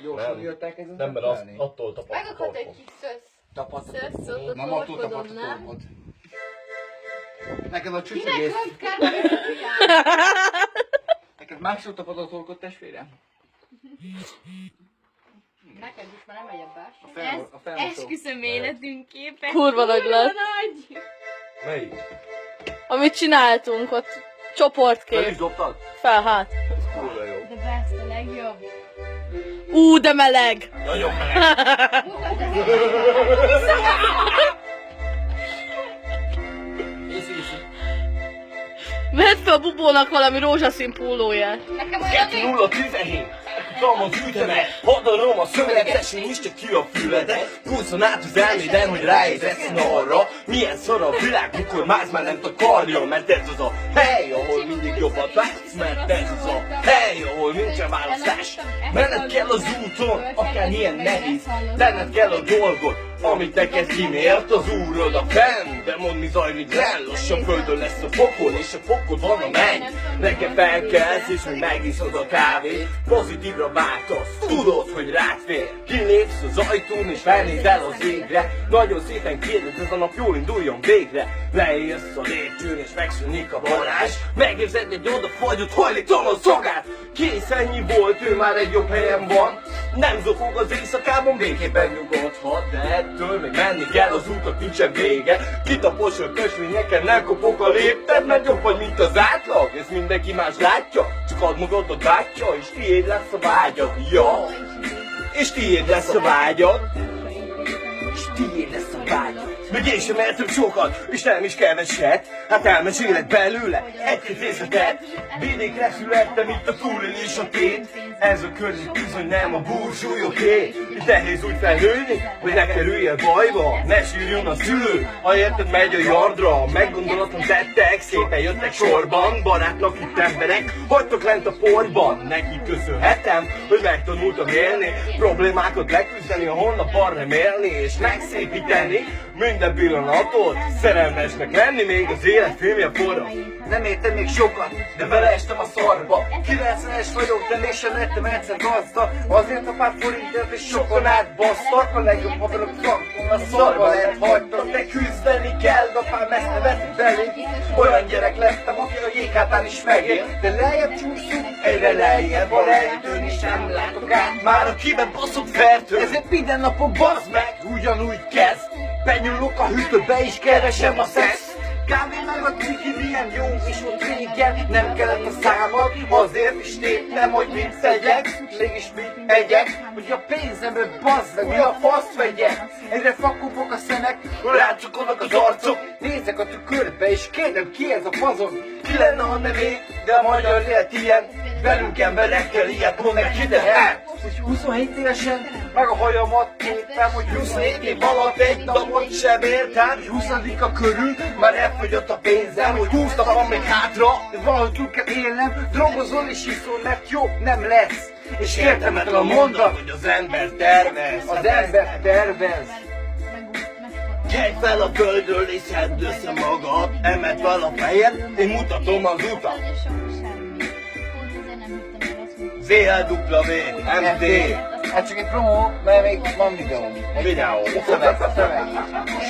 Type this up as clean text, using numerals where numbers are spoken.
Gyorsan jöttek ez nem, mert azt, attól tapadt a Megakad egy torkom. kis szösz. Tapadt. Szösz, Nem attól tapadt a torkodon, nem? torkod. Neked a Kinek csücsögész. rossz kell? Neked másról tapad a torkod, testvérem? Neked is már nem megy ebbás. A felmosó. Esküszöm életünk képe. Kurva nagy lett. Nagy. Melyik? Amit csináltunk ott, Fel is csoportkép. dobtad? Fel, hát. Ez kurva jó. The best, a legjobb. De meleg! Nagyon meleg. Észi. Vedd fel a bubónak valami rózsaszín pólóját. Nekem olyan 2-0-17. Tam az üteme, hadarom a szöveget, én nyisd ki a füledet. Húzzon át az elméden, hogy ráérezz arra. Milyen szar a világ, mikor más már nem takarja. Mert ez az a hely, ahol mindig jobbat látsz. Mert ez az a hely, ahol nincsen választás. Menned kell az úton, akármilyen nehéz. Tenned kell a dolgot, amit neked kimélt az úrod a fenn. De mondd, mi zajlik lenn, lassan földön lesz a pokol, és a pokol van a menny. Reggel felkelsz, és még megiszod a kávét. Pozitívra váltasz, tudod, hogy rád fér. Kilépsz az ajtón, és felnézel az égre. Nagyon szépen kérdez, ez a nap jól induljon végre. Leérsz a lépcsőn, és megszűnik a varázs. Megérzed egy odafagyott hajléktalan szagát. Kész, ennyi volt, ő már egy jobb helyen van. Nem zokog az éjszakában, békében nyugodhat. De ettől még menni kell, az útnak nincsen vége. Kitapos a kösvényeken, nem kopok a lépted. Mert jobb vagy, mint az átlag, ezt mindenki más látja. Csak add magadnak bátya, és tiéd lesz a vágyad. Ja, és tiéd lesz a vágyad. És tiéd lesz a vágyad. Még én sem értem sokat, és nem is keveset. Hát elmesélek belőle egy-két részletet. Vidékre születtem, itt a túlélés a tét. Ez a környék bizony nem a burzsúlyoké. Itt nehéz úgy felnőni, hogy ne kerüljél bajba. Ne sírjon a szülő, ha érted megy a yardra. Meggondolatlan tettek, szépen jöttek sorban. Barátnak itt emberek, hagytok lent a portban. Nekik köszönhetem, hogy megtanultam élni. Problémákat leküzdeni, a holnap arra nem élni. És megszépíteni minden pillanatot. Szerelmesnek lenni, még az élet filmje forra. Nem értem még sokat, de beleestem a szarba. 90-es vagyok, de mégsem lettem egyszer gazdag. Azért a pár forintért és sokan átbasztak. A legjobb haverok szakon a szarba lett hagytak. De küzdeni kell, apám ezt nevetik belé. Olyan gyerek lettem, aki a jéghátán is megél. De lejjebb csúszunk, egyre lejjebb a lejtőn is nem látok át. Már a kiben baszott fertő. Ezért minden napon bazd meg, ugyanúgy kezd. Benyúlok a hűtőbe és keresem a szex. Kávé meg a ciki milyen jó is volt régen. Nem kellett a számad, azért is téptem, hogy mit tegyek. Mégis mit egyek, hogy a pénzemről bazd meg, mi a fasz vegyek. Egyre fakopok a szemek, rácsukodnak az arcok. Nézek a tükörbe és kérdem, ki ez a fazon. Ki lenne, ha nem én, de a magyar élet ilyen. Velünk emberekkel ilyet mond meg ide, hogy 27 évesen meg a hajamat téptem, hogy 27 év alatt egy napot sem értem. 20-a körül már elfogyott a pénzem, hogy 20 nap van még hátra, de valahogy túl kell élnem. Drogozol és iszol, mert jó nem lesz. És értelmetlen a mondat, hogy az ember tervez. Az ember tervez. Kelj fel a földről és szedd össze magad. Emeld fel a fejed, én mutatom az utat. ZLW, MD. Hát csak egy promó, mert még van videó. Videó. Szöveg.